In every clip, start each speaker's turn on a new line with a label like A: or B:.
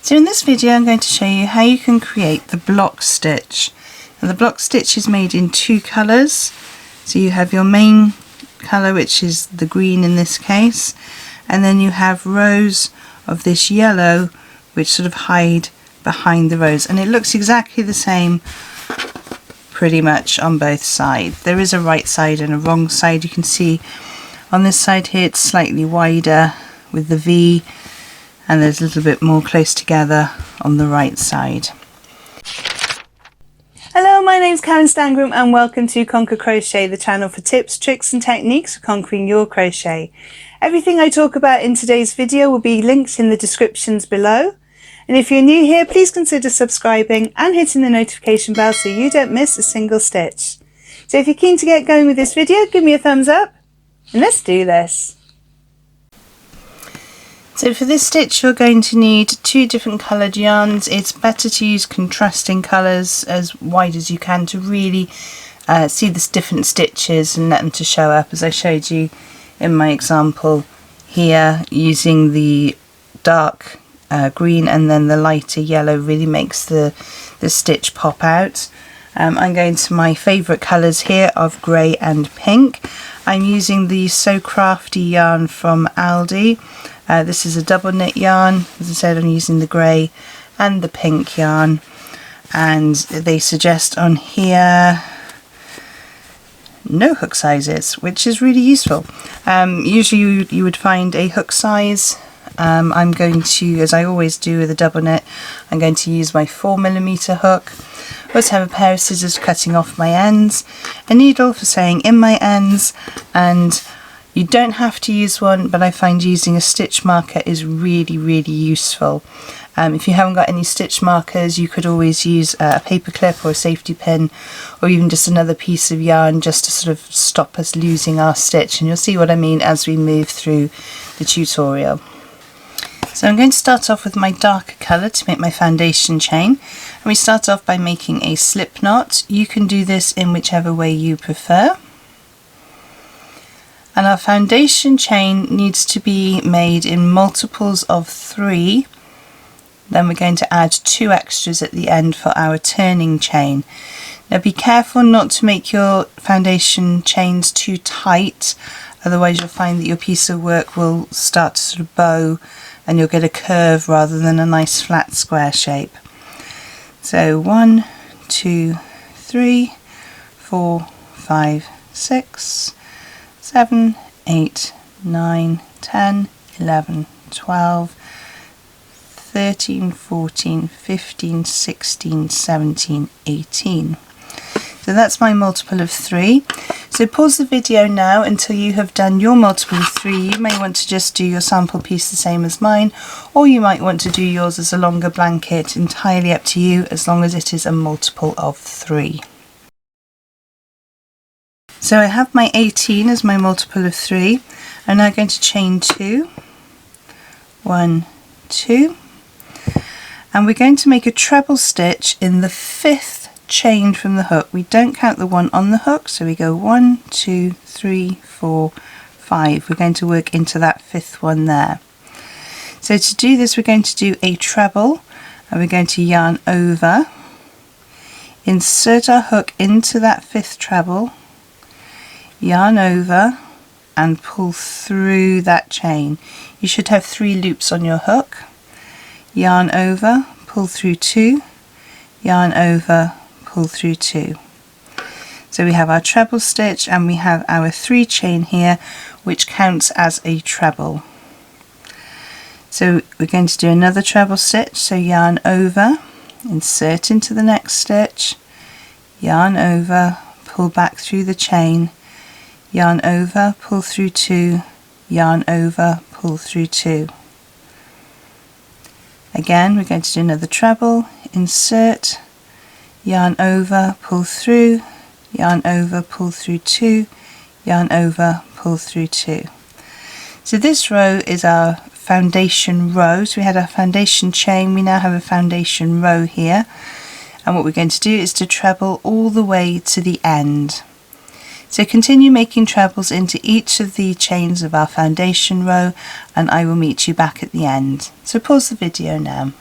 A: So in this video I'm going to show you how you can create the block stitch. Now, the block stitch is made in two colours. So you have your main colour, which is the green in this case, and then you have rows of this yellow which sort of hide behind the rows, and it looks exactly the same pretty much on both sides. There is a right side and a wrong side. You can see on this side here it's slightly wider with the V, and there's a little bit more close together on the right side. Hello, my name's Karen Stangram and welcome to Conquer Crochet, the channel for tips, tricks and techniques for conquering your crochet. Everything I talk about in today's video will be linked in the descriptions below. And if you're new here, please consider subscribing and hitting the notification bell so you don't miss a single stitch. So if you're keen to get going with this video, give me a thumbs up and let's do this. So for this stitch you're going to need two different coloured yarns. It's better to use contrasting colours as wide as you can to really see the different stitches and let them to show up, as I showed you in my example here. Using the dark green and then the lighter yellow really makes the stitch pop out. I'm going to my favourite colours here of grey and pink. I'm using the So Crafty yarn from Aldi. This is a double knit yarn. As I said, I'm using the grey and the pink yarn, and they suggest on here no hook sizes, which is really useful. Usually you would find a hook size. I'm going to, as I always do with a double knit, I'm going to use my 4mm hook. I also have a pair of scissors cutting off my ends, a needle for sewing in my ends, and you don't have to use one, but I find using a stitch marker is really useful. If you haven't got any stitch markers, you could always use a paper clip or a safety pin, or even just another piece of yarn just to sort of stop us losing our stitch, and you'll see what I mean as we move through the tutorial. So I'm going to start off with my darker colour to make my foundation chain, and we start off by making a slip knot. You can do this in whichever way you prefer. And our foundation chain needs to be made in multiples of 3. Then we're going to add 2 extras at the end for our turning chain. Now be careful not to make your foundation chains too tight, otherwise you'll find that your piece of work will start to sort of bow and you'll get a curve rather than a nice flat square shape. So 1, 2, 3, 4, 5, 6, 7, 8, 9, 10, 11, 12, 13, 14, 15, 16, 17, 18. So that's my multiple of 3. So pause the video now until you have done your multiple of 3. You may want to just do your sample piece the same as mine, or you might want to do yours as a longer blanket, entirely up to you, as long as it is a multiple of 3. So I have my 18 as my multiple of 3. I'm now going to chain 2, 1, 2, and we're going to make a treble stitch in the 5th chain from the hook. We don't count the one on the hook, so we go 1, 2, 3, 4, 5. We're going to work into that 5th one there. So to do this we're going to do a treble, and we're going to yarn over, insert our hook into that 5th treble, yarn over and pull through that chain. You should have 3 loops on your hook. Yarn over, pull through 2, yarn over, pull through 2. So we have our treble stitch and we have our 3 chain here, which counts as a treble. So we're going to do another treble stitch, so yarn over, insert into the next stitch, yarn over, pull back through the chain, yarn over, pull through 2, yarn over, pull through 2. Again we're going to do another treble, insert, yarn over, pull through, yarn over, pull through 2, yarn over, pull through 2. So this row is our foundation row. So we had our foundation chain, we now have a foundation row here, and what we're going to do is to treble all the way to the end. So continue making trebles into each of the chains of our foundation row, and I will meet you back at the end. So pause the video now.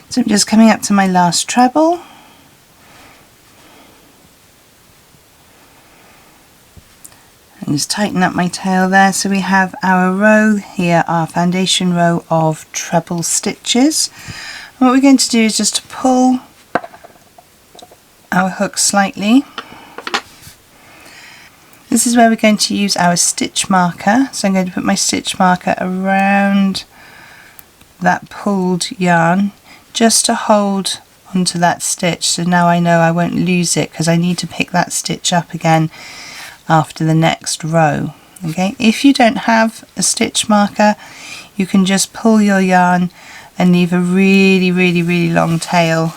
A: So I'm just coming up to my last treble, and just tighten up my tail there. So we have our row here, our foundation row of treble stitches. And what we're going to do is just to pull our hook slightly. This is where we're going to use our stitch marker. So I'm going to put my stitch marker around that pulled yarn just to hold onto that stitch, so now I know I won't lose it because I need to pick that stitch up again after the next row. Okay, if you don't have a stitch marker, you can just pull your yarn and leave a really long tail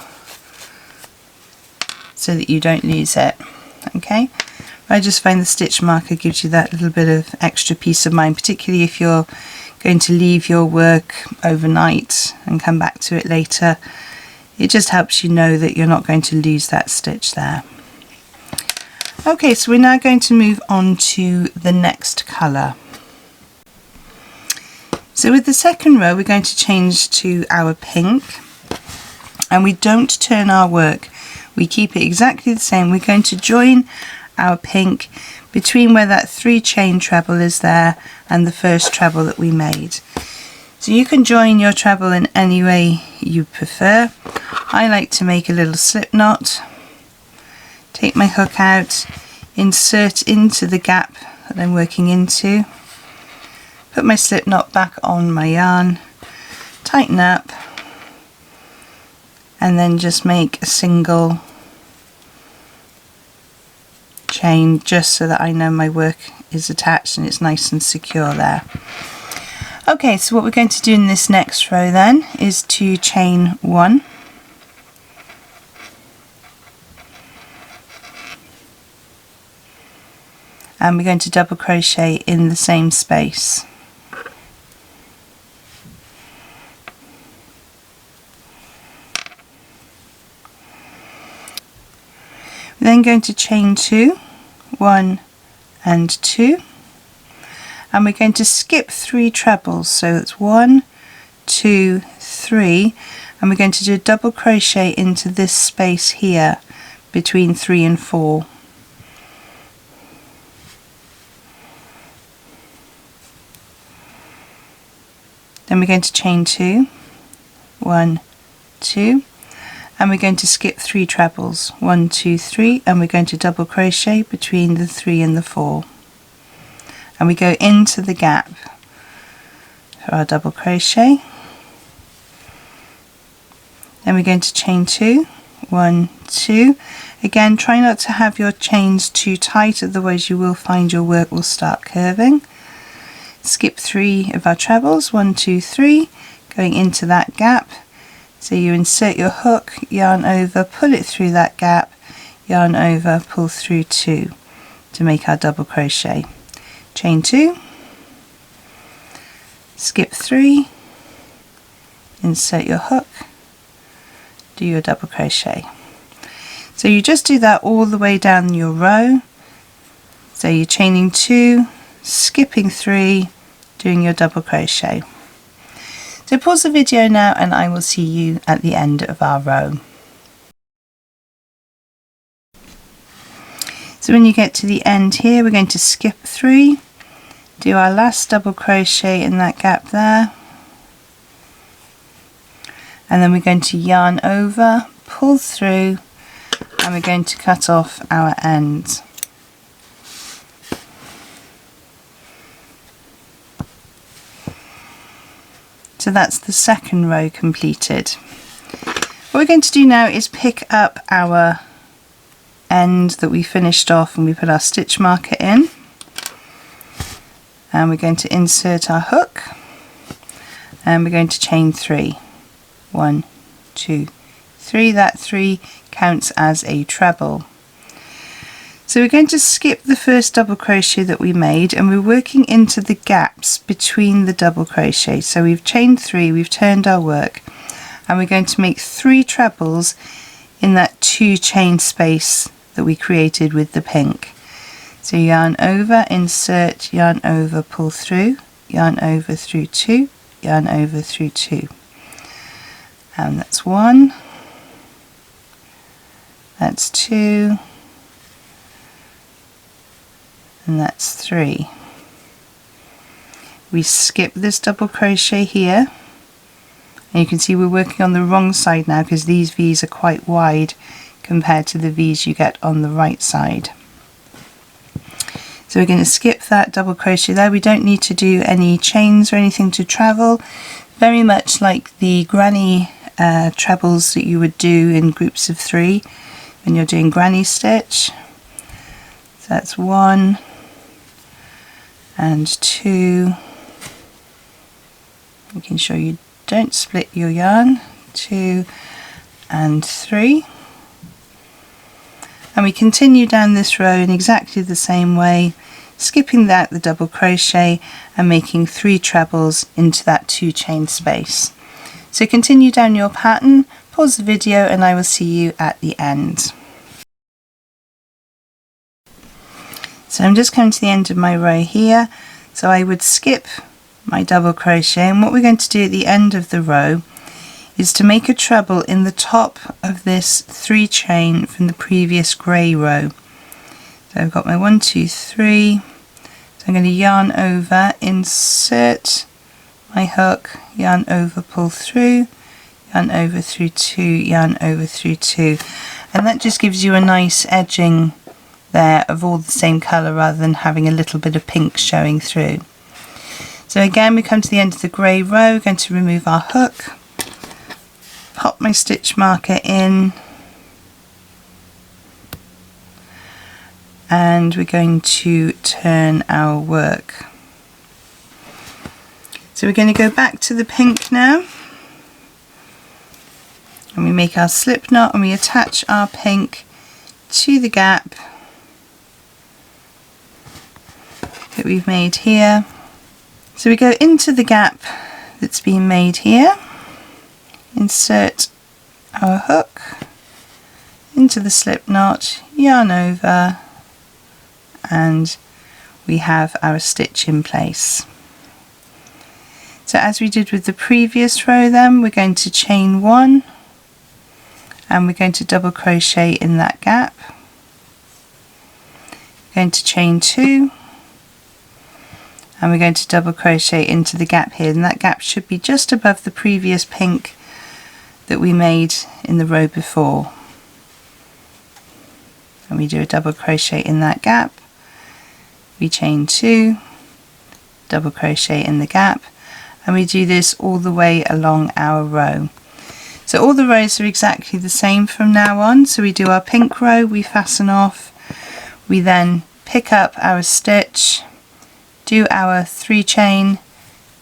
A: so that you don't lose it. Okay, I just find the stitch marker gives you that little bit of extra peace of mind, particularly if you're going to leave your work overnight and come back to it later. It just helps you know that you're not going to lose that stitch there. Okay, so we're now going to move on to the next colour. So with the second row we're going to change to our pink, and we don't turn our work, we keep it exactly the same. We're going to join our pink between where that 3 chain treble is there and the first treble that we made. So you can join your treble in any way you prefer. I like to make a little slip knot, take my hook out, insert into the gap that I'm working into, put my slip knot back on my yarn, tighten up, and then just make a single chain just so that I know my work is attached and it's nice and secure there. Okay, so what we're going to do in this next row then is to chain 1, and we're going to double crochet in the same space. We're then going to chain 2, 1 and 2, and we're going to skip 3 trebles, so it's 1, 2, 3, and we're going to do a double crochet into this space here between 3 and 4. Then we're going to chain 2, 1, 2, and we're going to skip 3 trebles, 1, 2, 3, and we're going to double crochet between the 3 and the 4, and we go into the gap for our double crochet. Then we're going to chain 2, 1, 2. Again, try not to have your chains too tight, otherwise you will find your work will start curving. Skip 3 of our trebles, 1, 2, 3, going into that gap. So you insert your hook, yarn over, pull it through that gap, yarn over, pull through 2 to make our double crochet. Chain 2, skip 3, insert your hook, do your double crochet. So you just do that all the way down your row. So you're chaining 2, skipping 3, doing your double crochet. So pause the video now and I will see you at the end of our row. So when you get to the end here, we're going to skip 3, do our last double crochet in that gap there, and then we're going to yarn over, pull through, and we're going to cut off our ends. So that's the second row completed. What we're going to do now is pick up our end that we finished off and we put our stitch marker in, and we're going to insert our hook, and we're going to chain 3, 1, 2, 3. That 3 counts as a treble. So we're going to skip the first double crochet that we made, and we're working into the gaps between the double crochet. So we've chained 3, we've turned our work, and we're going to make 3 trebles in that 2 chain space that we created with the pink. So yarn over, insert, yarn over, pull through, yarn over through 2, yarn over through 2, and that's 1, that's 2, and that's 3. We skip this double crochet here, and you can see we're working on the wrong side now because these V's are quite wide compared to the V's you get on the right side. So we're going to skip that double crochet there. We don't need to do any chains or anything to travel, very much like the granny trebles that you would do in groups of 3 when you're doing granny stitch. So that's 1 and 2, making sure you don't split your yarn, 2 and 3. And we continue down this row in exactly the same way, skipping that the double crochet and making 3 trebles into that 2 chain space. So continue down your pattern, pause the video, and I will see you at the end. So I'm just coming to the end of my row here, so I would skip my double crochet, and what we're going to do at the end of the row is to make a treble in the top of this 3 chain from the previous grey row. So I've got my 1, 2, 3, so I'm going to yarn over, insert my hook, yarn over, pull through, yarn over through 2, yarn over through 2, and that just gives you a nice edging there of all the same colour rather than having a little bit of pink showing through. So again, we come to the end of the grey row, we're going to remove our hook, pop my stitch marker in, and we're going to turn our work. So we're going to go back to the pink now, and we make our slip knot and we attach our pink to the gap that we've made here. So we go into the gap that's been made here, insert our hook into the slip knot, yarn over, and we have our stitch in place. So as we did with the previous row, then we're going to chain 1 and we're going to double crochet in that gap, going to chain 2, and we're going to double crochet into the gap here, and that gap should be just above the previous pink that we made in the row before. And we do a double crochet in that gap, we chain 2, double crochet in the gap, and we do this all the way along our row. So all the rows are exactly the same from now on. So we do our pink row, we fasten off, we then pick up our stitch, do our 3 chain,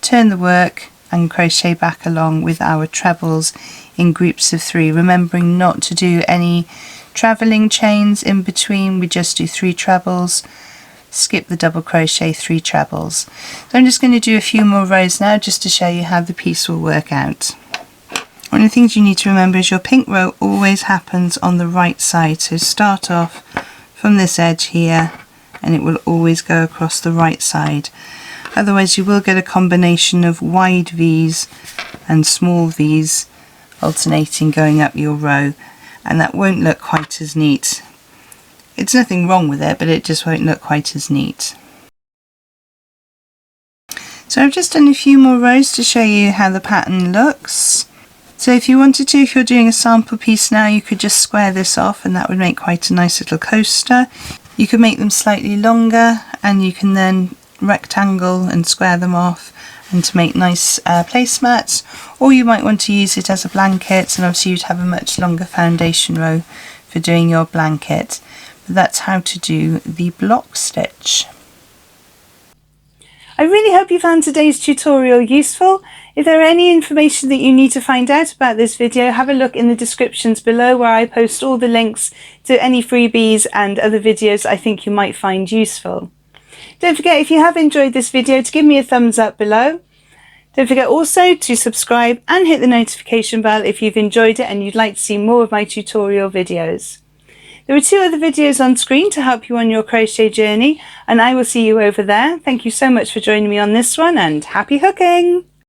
A: turn the work, and crochet back along with our trebles in groups of 3, remembering not to do any travelling chains in between. We just do 3 trebles, skip the double crochet, 3 trebles. So I'm just going to do a few more rows now just to show you how the piece will work out. One of the things you need to remember is your pink row always happens on the right side, so start off from this edge here and it will always go across the right side. Otherwise you will get a combination of wide V's and small V's alternating going up your row, and that won't look quite as neat. It's nothing wrong with it, but it just won't look quite as neat. So I've just done a few more rows to show you how the pattern looks. So if you wanted to, if you're doing a sample piece now, you could just square this off and that would make quite a nice little coaster. You could make them slightly longer and you can then rectangle and square them off and to make nice placemats, or you might want to use it as a blanket, and obviously you'd have a much longer foundation row for doing your blanket. But that's how to do the block stitch. I really hope you found today's tutorial useful. If there are any information that you need to find out about this video, have a look in the descriptions below where I post all the links to any freebies and other videos I think you might find useful. Don't forget, if you have enjoyed this video, to give me a thumbs up below. Don't forget also to subscribe and hit the notification bell if you've enjoyed it and you'd like to see more of my tutorial videos. There are 2 other videos on screen to help you on your crochet journey, and I will see you over there. Thank you so much for joining me on this one, and happy hooking!